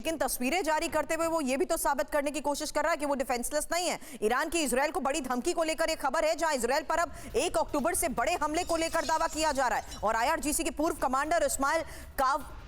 लेकिन तस्वीरें जारी करते हुए वो ये भी तो साबित करने की कोशिश कर रहा है कि वो डिफेंसलेस नहीं है। ईरान की इजराइल को बड़ी धमकी को लेकर ये खबर है, जहां इजराइल पर अब 1 अक्टूबर से बड़े हमले को लेकर दावा किया जा रहा है और IRGC के पूर्व कमांडर इस्माइल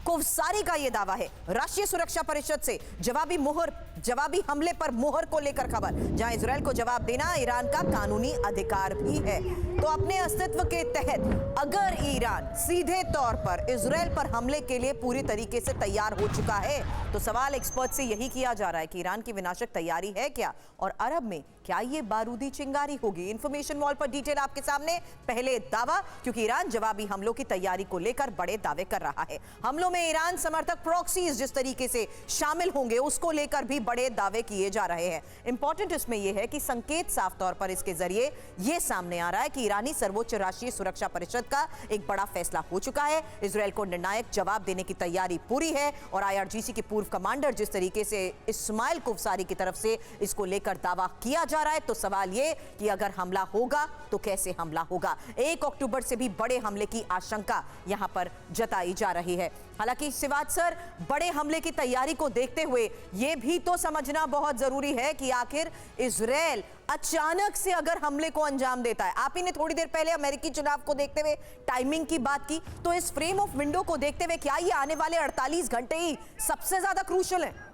कोवसारी का यह दावा है। राष्ट्रीय सुरक्षा परिषद से जवाबी हमले पर मुहर को लेकर खबर, जहां इजराइल को जवाब देना ईरान का कानूनी अधिकार भी है। तो अपने अस्तित्व के तहत अगर ईरान सीधे तौर पर इजराइल पर हमले के लिए पूरी तरीके से तैयार हो चुका है, तो सवाल एक्सपर्ट से यही किया जा रहा है कि ईरान की विनाशक तैयारी है क्या और अरब में क्या ये बारूदी चिंगारी होगी। इंफॉर्मेशन वॉल पर डिटेल आपके सामने। पहले दावा, क्योंकि ईरान जवाबी हमलों की तैयारी को लेकर बड़े दावे कर रहा है। हमलों में ईरान समर्थक प्रॉक्सीज जिस तरीके से शामिल होंगे उसको लेकर भी बड़े दावे किए जा रहे हैं। इंपॉर्टेंट इसमें यह है कि संकेत साफ तौर पर इसके जरिए यह सामने आ रहा है कि ईरानी सर्वोच्च राष्ट्रीय सुरक्षा परिषद का एक बड़ा फैसला हो चुका है। इजराइल को निर्णायक जवाब देने की तैयारी पूरी है और IRGC के पूर्व कमांडर जिस तरीके से इस्माइल कोवसारी की तरफ से इसको लेकर दावा किया जा रहा है, तो सवाल यह कि अगर हमला होगा तो कैसे हमला होगा। 1 अक्टूबर से भी बड़े हमले की आशंका यहां पर जताई जा रही है। हालांकि सिवात सर, बड़े हमले की तैयारी को देखते हुए यह भी तो समझना बहुत जरूरी है कि आखिर इजराइल अचानक से अगर हमले को अंजाम देता है, आप ही ने थोड़ी देर पहले अमेरिकी चुनाव को देखते हुए टाइमिंग की बात की, तो इस फ्रेम ऑफ विंडो को देखते हुए क्या ये आने वाले 48 घंटे ही सबसे ज्यादा क्रूशियल है?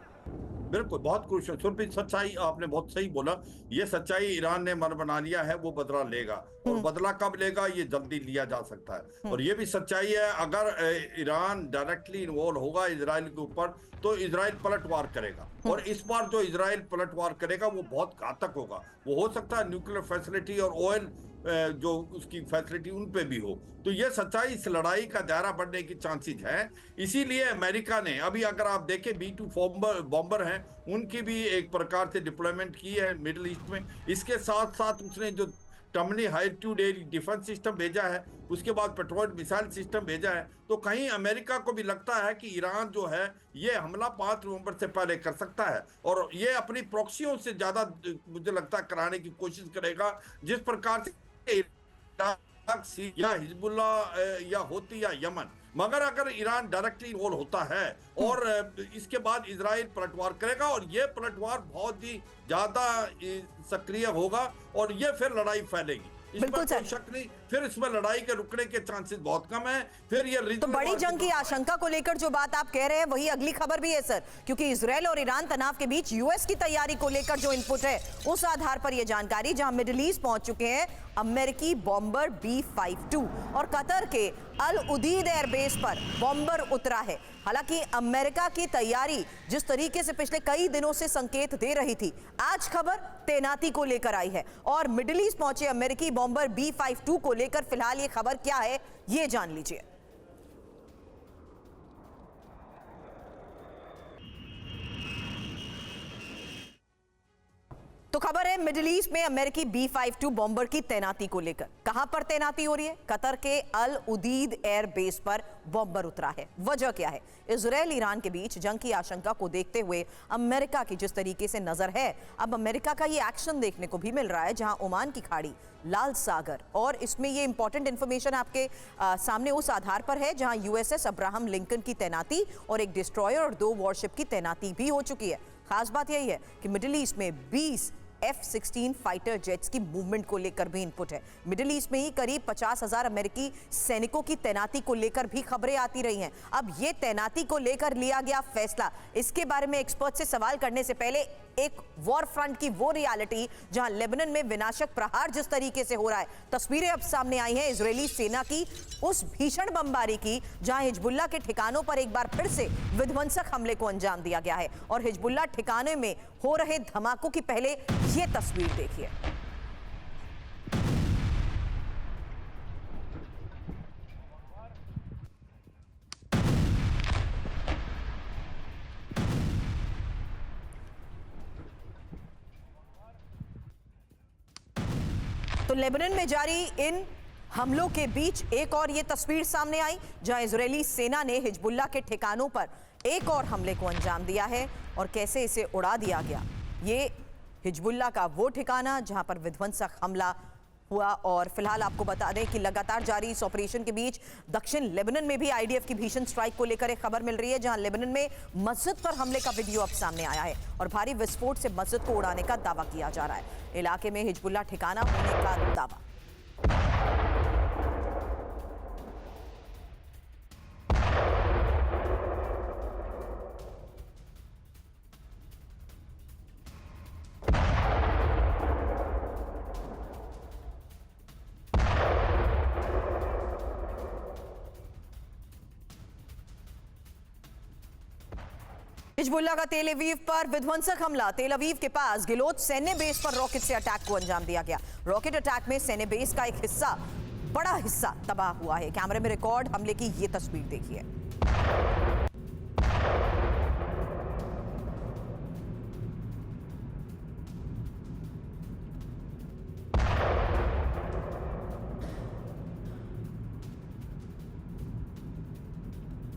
बिल्कुल, बहुत क्रूशियल। सुरप्रीत, सच्चाई आपने बहुत सही बोला। ये सच्चाई ईरान ने मन बना लिया है, वो बदला लेगा और बदला कब लेगा ये जल्दी लिया जा सकता है। और ये भी सच्चाई है, अगर ईरान डायरेक्टली इन्वॉल्व होगा इजराइल के ऊपर तो इजराइल पलटवार करेगा और इस बार जो इजराइल पलटवार करेगा वो बहुत घातक होगा। वो हो सकता है न्यूक्लियर फैसिलिटी और ऑयल जो उसकी फैसिलिटी उन पे भी हो। तो ये सच्चाई, इस लड़ाई का दायरा बढ़ने की चांसेस है। इसीलिए अमेरिका ने अभी, अगर आप देखें, B2 बॉम्बर हैं, उनकी भी एक प्रकार से डिप्लॉयमेंट की है मिडिल ईस्ट में। इसके साथ साथ उसने जो टमनी हाईट्यूड डिफेंस सिस्टम भेजा है, उसके बाद पेट्रोल मिसाइल सिस्टम भेजा है। तो कहीं अमेरिका को भी लगता है कि ईरान जो है ये हमला 5 नवंबर से पहले कर सकता है और ये अपनी प्रॉक्सियों से ज्यादा मुझे लगता है कराने की कोशिश करेगा। जिस प्रकार से या हिजबुल्ला या होती या यमन, मगर अगर ईरान डायरेक्टली इन्वॉल्व होता है और इसके बाद इजराइल पलटवार करेगा और ये पलटवार बहुत ही ज्यादा सक्रिय होगा और ये फिर लड़ाई फैलेगी। बिल्कुल सर, शक नहीं, फिर इसमें लड़ाई के रुकने के चांसेस बहुत कम है। फिर ये तो बड़ी जंग की आशंका को लेकर जो बात आप कह रहे हैं वही अगली खबर भी है सर, क्योंकि इजराइल और ईरान तनाव के बीच यूएस की तैयारी को लेकर जो इनपुट है उस आधार पर यह जानकारी, जहां मिडिल ईस्ट पहुंच चुके हैं अमेरिकी बॉम्बर B-52 और कतर के अल उदीद एयरबेस पर बॉम्बर उतरा है। हालांकि अमेरिका की तैयारी जिस तरीके से पिछले कई दिनों से संकेत दे रही थी, आज खबर तैनाती को लेकर आई है और मिडिल ईस्ट पहुंचे अमेरिकी बॉम्बर B-52 को लेकर फिलहाल ये खबर क्या है, ये जान लीजिए। तो खबर है मिडिल ईस्ट में अमेरिकी B-52 बॉम्बर की तैनाती को लेकर। कहां पर तैनाती हो रही है? कतर के अल उदीद एयर बेस पर बॉम्बर उतरा है। वजह क्या है? इजराइल ईरान के बीच जंग की आशंका को देखते हुए अमेरिका की जिस तरीके से नजर है, अब अमेरिका का ये एक्शन देखने को भी मिल रहा है, जहां ओमान की खाड़ी, लाल सागर, और इसमें ये इंपॉर्टेंट इंफॉर्मेशन आपके सामने उस आधार पर है जहां USS अब्राहम लिंकन की तैनाती और एक डिस्ट्रॉयर और 2 वॉरशिप की तैनाती भी हो चुकी है। खास बात यही है कि मिडिल ईस्ट में 20 F-16 फाइटर जेट्स की मूवमेंट को लेकर भी इनपुट है। मिडिल ईस्ट में ही करीब 50,000 अमेरिकी सैनिकों की तैनाती को लेकर भी खबरें आती रही हैं। अब ये तैनाती को लेकर लिया गया फैसला, इसके बारे में एक्सपर्ट से सवाल करने से पहले एक वॉर फ्रंट की वो रियलिटी जहां लेबनान में विनाशक प्रहार जिस तरीके से हो रहा है, तस्वीरें अब सामने आई हैं इजरायली सेना की उस भीषण बमबारी की, जहां हिजबुल्ला के ठिकानों पर एक बार फिर से विध्वंसक हमले को अंजाम दिया गया है। और हिजबुल्ला ठिकाने में हो रहे धमाकों की पहले ये तस्वीर देखिए। तो लेबनान में जारी इन हमलों के बीच एक और ये तस्वीर सामने आई, जहां इजरायली सेना ने हिजबुल्ला के ठिकानों पर एक और हमले को अंजाम दिया है और कैसे इसे उड़ा दिया गया। ये हिजबुल्ला का वो ठिकाना जहां पर विध्वंसक हमला हुआ। और फिलहाल आपको बता दें कि लगातार जारी इस ऑपरेशन के बीच दक्षिण लेबनान में भी आईडीएफ की भीषण स्ट्राइक को लेकर एक खबर मिल रही है, जहां लेबनान में मस्जिद पर हमले का वीडियो अब सामने आया है और भारी विस्फोट से मस्जिद को उड़ाने का दावा किया जा रहा है। इलाके में हिजबुल्लाह ठिकाना होने का दावा। हिजबुल्लाह का तेल अवीव पर विध्वंसक हमला। तेल अवीव के पास गिलोत सैन्य बेस पर रॉकेट से अटैक को अंजाम दिया गया। रॉकेट अटैक में सैन्य बेस का एक हिस्सा, बड़ा हिस्सा तबाह हुआ है। कैमरे में रिकॉर्ड हमले की ये तस्वीर देखिए।